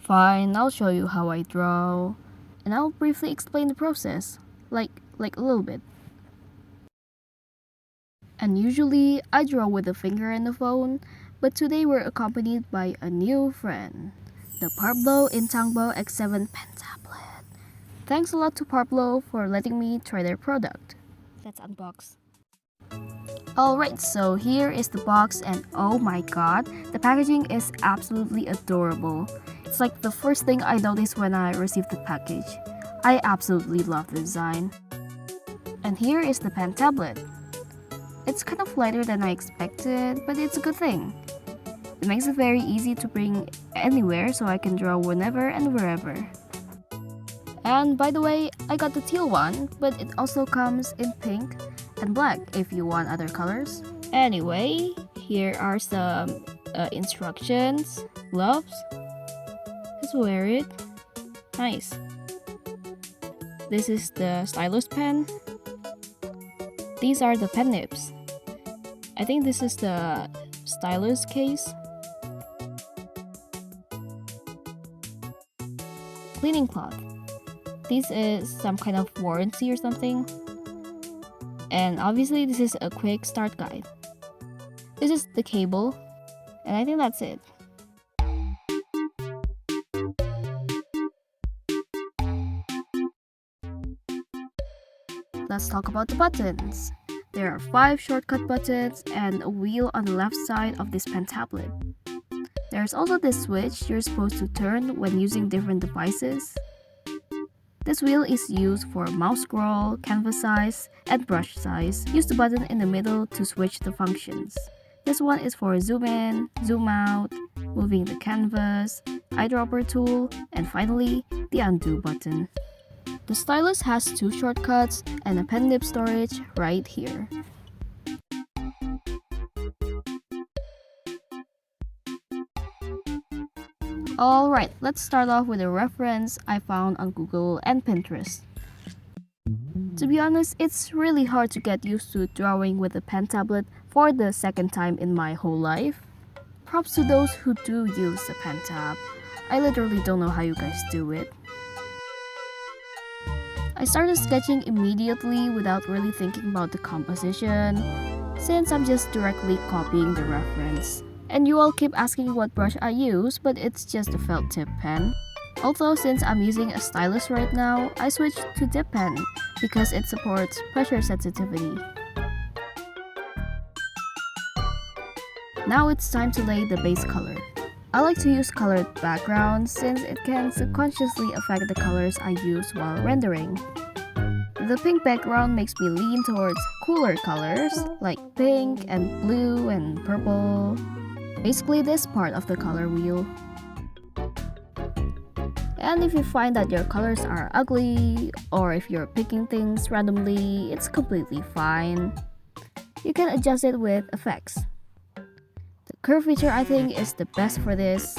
Fine, I'll show you how I draw, and I'll briefly explain the process, like a little bit. And usually, I draw with a finger and the phone, but today we're accompanied by a new friend, the Parblo Intangbo X7 pen tablet. Thanks a lot to Parblo for letting me try their product. Let's unbox. Alright, so here is the box, and oh my god, the packaging is absolutely adorable. It's like the first thing I noticed when I received the package. I absolutely love the design. And here is the pen tablet. It's kind of lighter than I expected, but it's a good thing. It makes it very easy to bring anywhere so I can draw whenever and wherever. And by the way, I got the teal one, but it also comes in pink and black if you want other colors. Anyway, here are some instructions. Gloves. Just wear it. Nice. This is the stylus pen. These are the pen nibs. I think this is the stylus case. Cleaning cloth. This is some kind of warranty or something. And obviously this is a quick start guide. This is the cable. And I think that's it. Let's talk about the buttons. There are 5 shortcut buttons and a wheel on the left side of this pen tablet. There's also this switch you're supposed to turn when using different devices. This wheel is used for mouse scroll, canvas size, and brush size. Use the button in the middle to switch the functions. This one is for zoom in, zoom out, moving the canvas, eyedropper tool, and finally, the undo button. The stylus has 2 shortcuts and a pen nib storage right here. Alright, let's start off with a reference I found on Google and Pinterest. To be honest, it's really hard to get used to drawing with a pen tablet for the second time in my whole life. Props to those who do use a pen tab. I literally don't know how you guys do it. I started sketching immediately without really thinking about the composition, since I'm just directly copying the reference. And you all keep asking what brush I use, but it's just a felt tip pen. Although since I'm using a stylus right now, I switched to dip pen because it supports pressure sensitivity. Now it's time to lay the base color. I like to use colored backgrounds since it can subconsciously affect the colors I use while rendering. The pink background makes me lean towards cooler colors like pink and blue and purple. Basically this part of the color wheel. And if you find that your colors are ugly or if you're picking things randomly, it's completely fine. You can adjust it with effects. The curve feature I think is the best for this,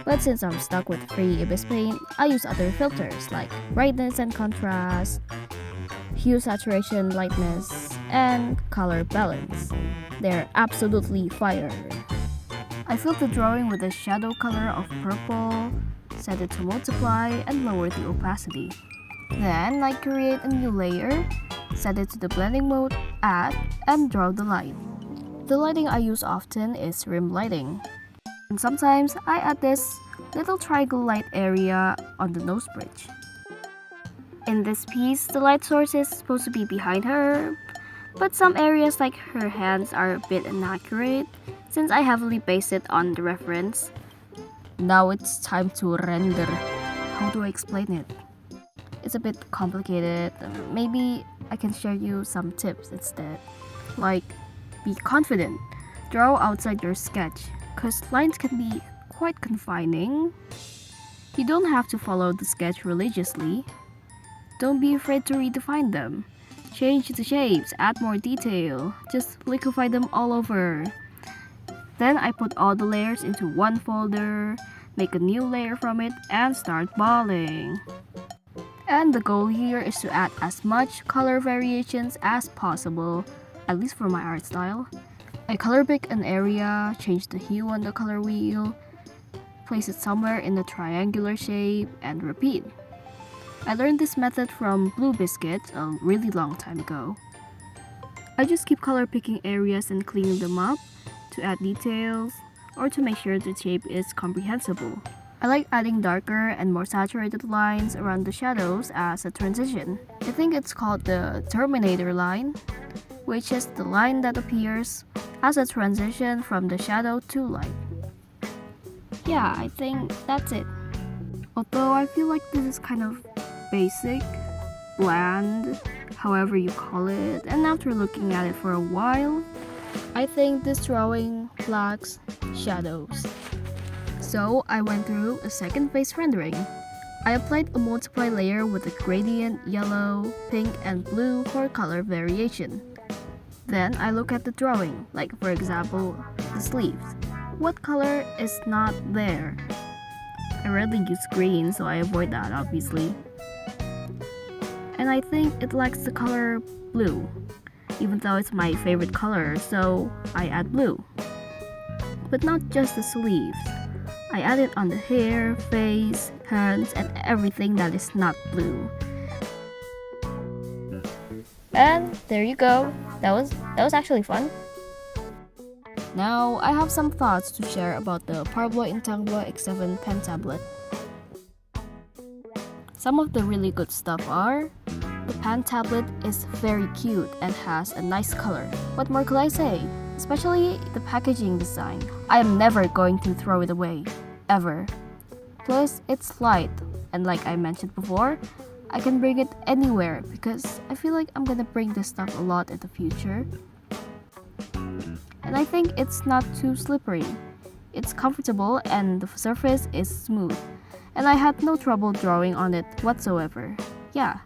but since I'm stuck with free Ibis Paint, I use other filters like brightness and contrast, hue saturation, lightness, and color balance. They're absolutely fire. I filled the drawing with a shadow color of purple, set it to multiply, and lower the opacity. Then I create a new layer, set it to the blending mode, add, and draw the light. The lighting I use often is rim lighting. And sometimes I add this little triangle light area on the nose bridge. In this piece, the light source is supposed to be behind her, but some areas like her hands are a bit inaccurate since I heavily based it on the reference. Now it's time to render. How do I explain it? It's a bit complicated. Maybe I can share you some tips instead. Like, be confident. Draw outside your sketch, cause lines can be quite confining. You don't have to follow the sketch religiously. Don't be afraid to redefine them. Change the shapes, add more detail. Just liquefy them all over. Then I put all the layers into one folder, make a new layer from it, and start balling. And the goal here is to add as much color variations as possible, at least for my art style. I color pick an area, change the hue on the color wheel, place it somewhere in a triangular shape, and repeat. I learned this method from Blue Biscuit a really long time ago. I just keep color picking areas and cleaning them up to add details or to make sure the shape is comprehensible. I like adding darker and more saturated lines around the shadows as a transition. I think it's called the Terminator line, which is the line that appears as a transition from the shadow to light. Yeah, I think that's it. Although I feel like this is kind of basic, bland, however you call it, and after looking at it for a while, I think this drawing lacks shadows. So I went through a second phase rendering. I applied a multiply layer with a gradient yellow, pink, and blue for color variation. Then I look at the drawing, like for example, the sleeves. What color is not there? I rarely use green, so I avoid that obviously. And I think it lacks the color blue, even though it's my favorite color, so I add blue. But not just the sleeves. I add it on the hair, face, hands, and everything that is not blue. And there you go. That was actually fun. Now I have some thoughts to share about the Parblo Intangbo X7 pen tablet. Some of the really good stuff are: the pen tablet is very cute and has a nice color. What more could I say? Especially the packaging design. I am never going to throw it away, ever. Plus, it's light, and like I mentioned before, I can bring it anywhere because I feel like I'm gonna bring this stuff a lot in the future. And I think it's not too slippery. It's comfortable and the surface is smooth. And I had no trouble drawing on it whatsoever. Yeah,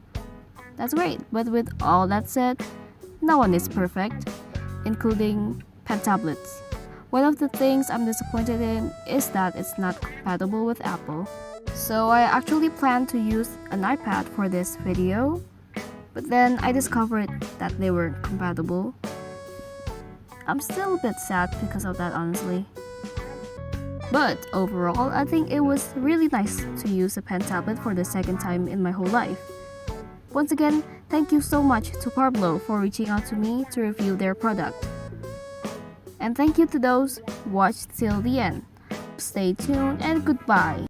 that's great. But with all that said, no one is perfect, including pen tablets. One of the things I'm disappointed in is that it's not compatible with Apple. So I actually planned to use an iPad for this video, but then I discovered that they weren't compatible. I'm still a bit sad because of that, honestly. But overall, I think it was really nice to use a pen tablet for the second time in my whole life. Once again, thank you so much to Parblo for reaching out to me to review their product. And thank you to those who watched till the end. Stay tuned and goodbye.